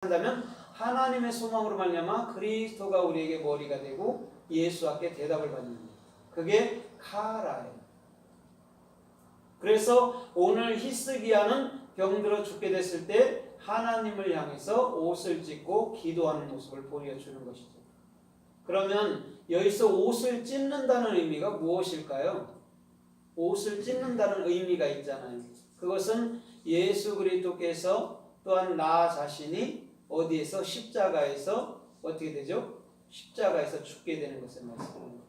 한다면 하나님의 소망으로 말미암아 그리스도가 우리에게 머리가 되고 예수께 대답을 받는 거예요. 그게 카라예요. 그래서 오늘 히스기야는 병들어 죽게 됐을 때 하나님을 향해서 옷을 찢고 기도하는 모습을 보여주는 것이죠. 그러면 여기서 옷을 찢는다는 의미가 무엇일까요? 옷을 찢는다는 의미가 있잖아요. 그것은 예수 그리스도께서 또한 나 자신이 어디에서 십자가에서 어떻게 되죠? 십자가에서 죽게 되는 것을 말씀하는 것이죠.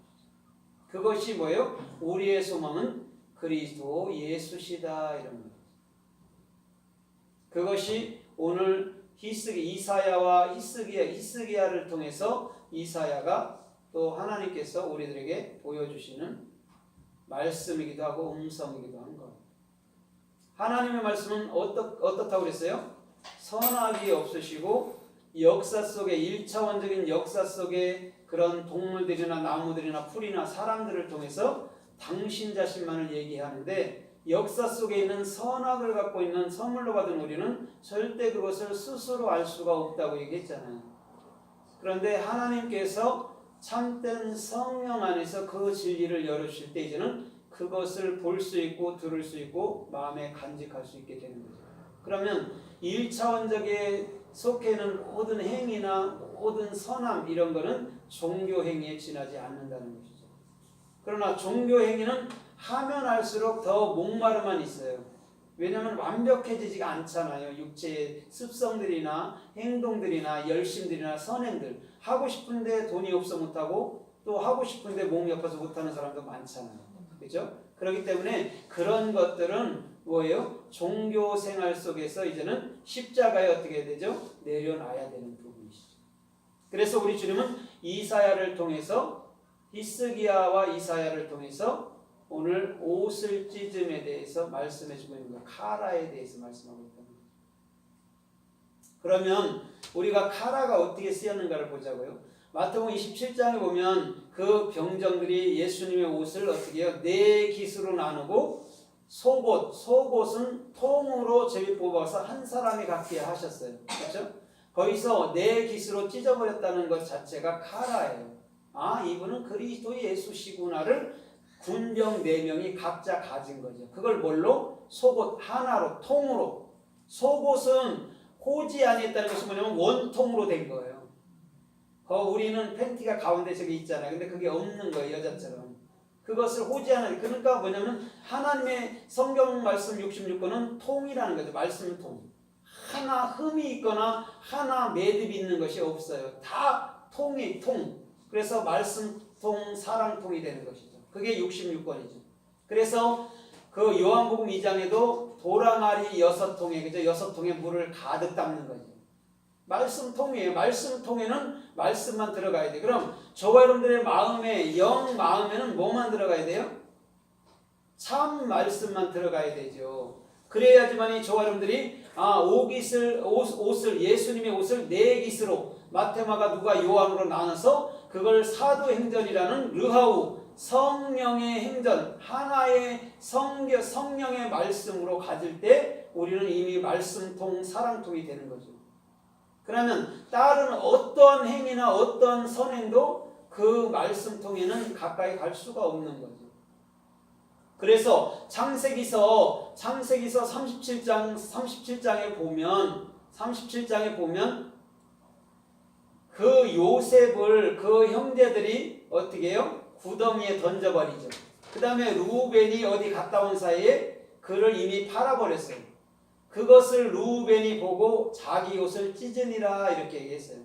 그것이 뭐예요? 우리의 소망은 그리스도 예수시다 이런 거예요. 그것이 오늘 이사야와 히스기야를 통해서 이사야가 또 하나님께서 우리들에게 보여주시는 말씀이기도 하고 음성이기도 한 거예요. 하나님의 말씀은 어떻다고 그랬어요? 선악이 없으시고 역사 속에 1차원적인 역사 속에 그런 동물들이나 나무들이나 풀이나 사람들을 통해서 당신 자신만을 얘기하는데 역사 속에 있는 선악을 갖고 있는 선물로 받은 우리는 절대 그것을 스스로 알 수가 없다고 얘기했잖아요. 그런데 하나님께서 참된 성령 안에서 그 진리를 열어주실 때 이제는 그것을 볼 수 있고 들을 수 있고 마음에 간직할 수 있게 되는 거죠. 그러면 1차원적에 속해 있는 모든 행위나 모든 선함 이런 거는 종교 행위에 지나지 않는다는 것이죠. 그러나 종교 행위는 하면 할수록 더 목마름만 있어요. 왜냐하면 완벽해지지가 않잖아요. 육체의 습성들이나 행동들이나 열심들이나 선행들 하고 싶은데 돈이 없어 못하고 또 하고 싶은데 몸이 아파서 못하는 사람도 많잖아요. 그렇죠? 그렇기 때문에 그런 것들은 뭐예요? 종교 생활 속에서 이제는 십자가에 어떻게 되죠? 내려놔야 되는 부분이시죠. 그래서 우리 주님은 이사야를 통해서 히스기야와 이사야를 통해서 오늘 옷을 찢음에 대해서 말씀해주고 있는 거예요. 카라에 대해서 말씀하고 있다는 거예요. 그러면 우리가 카라가 어떻게 쓰였는가를 보자고요. 마태복음 27장에 보면 그 병정들이 예수님의 옷을 어떻게 해요? 네 깃으로 나누고 속옷은 통으로 제비 뽑아서 한 사람이 갖게 하셨어요. 그렇죠? 거기서 네 깃으로 찢어버렸다는 것 자체가 카라예요. 아, 이분은 그리스도 예수시구나를 군병 4명이 각자 가진 거죠. 그걸 뭘로? 속옷 하나로 통으로. 속옷은 호지 안에 있다는 것이 뭐냐면 원통으로 된 거예요. 우리는 팬티가 가운데 저기 있잖아요. 근데 그게 없는 거예요. 여자처럼. 그것을 호지 안에. 그러니까 뭐냐면 하나님의 성경 말씀 66권은 통이라는 거죠. 말씀 통. 하나 흠이 있거나 하나 매듭이 있는 것이 없어요. 다 통이 통. 그래서 말씀통, 사랑통이 되는 것이죠. 그게 66권이죠. 그래서 그 요한복음 2장에도 도랑아리 6통에 그죠? 6통에 물을 가득 담는 거죠. 말씀통이에요. 말씀통에는 말씀만 들어가야 돼요. 그럼 저와 여러분들의 마음에 영 마음에는 뭐만 들어가야 돼요? 참 말씀만 들어가야 되죠. 그래야지만이 저와 여러분들이 옷을 예수님의 옷을 4깃으로 마테마가 누가 요한으로 나눠서 그걸 사도행전이라는 르하우 성령의 행전 하나의 성령의 말씀으로 가질 때 우리는 이미 말씀통 사랑통이 되는 거죠. 그러면 다른 어떤 행위나 어떤 선행도 그 말씀통에는 가까이 갈 수가 없는 거죠. 그래서 창세기서 37장에 보면 그 요셉을 그 형제들이 어떻게 해요? 구덩이에 던져버리죠. 그 다음에 루벤이 어디 갔다 온 사이에 그를 이미 팔아버렸어요. 그것을 루벤이 보고 자기 옷을 찢으니라 이렇게 얘기했어요.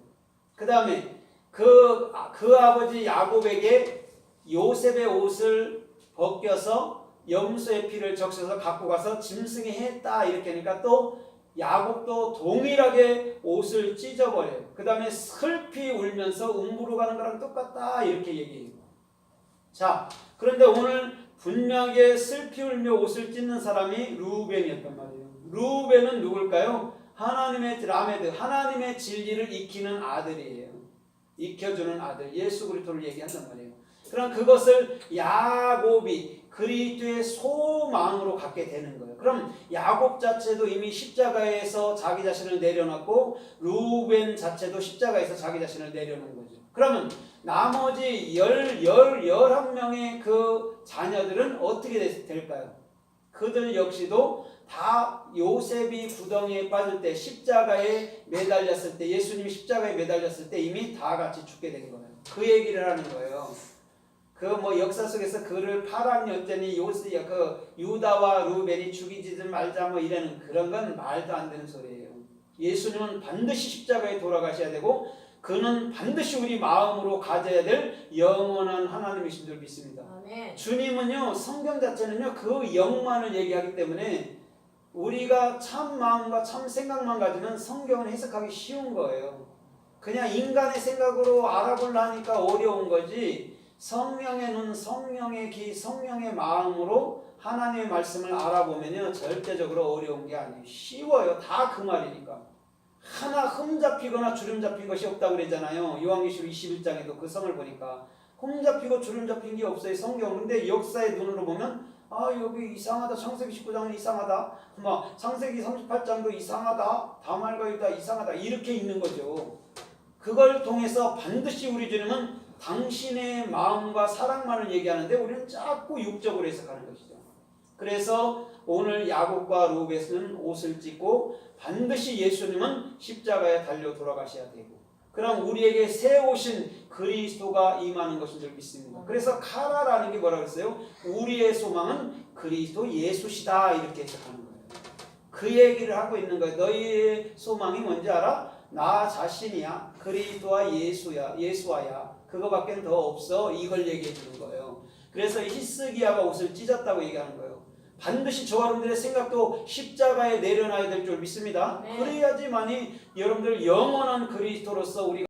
그 다음에 그 아버지 야곱에게 요셉의 옷을 벗겨서 염소의 피를 적셔서 갖고 가서 짐승이 했다 이렇게 하니까 또 야곱도 동일하게 옷을 찢어버려요. 그 다음에 슬피 울면서 음부로 가는 거랑 똑같다 이렇게 얘기해요. 자, 그런데 오늘 분명하게 슬피 울며 옷을 찢는 사람이 루벤이었단 말이에요. 루벤은 누굴까요? 하나님의 라메드, 하나님의 진리를 익히는 아들이에요. 익혀주는 아들, 예수 그리스도를 얘기한단 말이에요. 그럼 그것을 야곱이 그리스도의 소망으로 갖게 되는 거예요. 그럼 야곱 자체도 이미 십자가에서 자기 자신을 내려놨고 루벤 자체도 십자가에서 자기 자신을 내려놓은 거죠. 그러면 나머지 11명의 그 자녀들은 어떻게 될까요? 그들 역시도 다 요셉이 구덩이에 빠질 때 십자가에 매달렸을 때 예수님이 십자가에 매달렸을 때 이미 다 같이 죽게 된 거예요. 그 얘기를 하는 거예요. 그 뭐 역사 속에서 그를 파란 여전히 그 유다와 루벤이 죽이지 말자 뭐 이러는 그런 건 말도 안 되는 소리예요. 예수님은 반드시 십자가에 돌아가셔야 되고 그는 반드시 우리 마음으로 가져야 될 영원한 하나님이신 줄 믿습니다. 아멘. 주님은요 성경 자체는요 그 영만을 얘기하기 때문에 우리가 참 마음과 참 생각만 가지면 성경을 해석하기 쉬운 거예요. 그냥 인간의 생각으로 알아보려 하니까 어려운 거지 성령의 눈, 성령의 귀, 성령의 마음으로 하나님의 말씀을 알아보면요 절대적으로 어려운 게 아니에요. 쉬워요. 다 그 말이니까. 하나 흠 잡히거나 주름 잡힌 것이 없다고 그러잖아요. 요한계시록 21장에도 그 성을 보니까 흠 잡히고 주름 잡힌 게 없어요. 성경. 근데 역사의 눈으로 보면 아 여기 이상하다. 창세기 19장은 이상하다. 막 창세기 38장도 이상하다. 다말과 유다 이상하다. 이렇게 있는 거죠. 그걸 통해서 반드시 우리 주님은 당신의 마음과 사랑만을 얘기하는데 우리는 자꾸 육적으로 해석하는 것이죠. 그래서 오늘 야곱과 루벤은 옷을 찢고 반드시 예수님은 십자가에 달려 돌아가셔야 되고 그럼 우리에게 새 오신 그리스도가 임하는 것인 줄 믿습니다. 그래서 카라라는 게 뭐라고 했어요? 우리의 소망은 그리스도 예수시다 이렇게 해석하는 거예요. 그 얘기를 하고 있는 거예요. 너희의 소망이 뭔지 알아? 나 자신이야. 그리스도와 예수와야. 그거밖에 더 없어. 이걸 얘기해 주는 거예요. 그래서 히스기야가 옷을 찢었다고 얘기하는 거예요. 반드시 저와 여러분들의 생각도 십자가에 내려놔야 될 줄 믿습니다. 네. 그래야지만이 여러분들 영원한 그리스도로서 우리가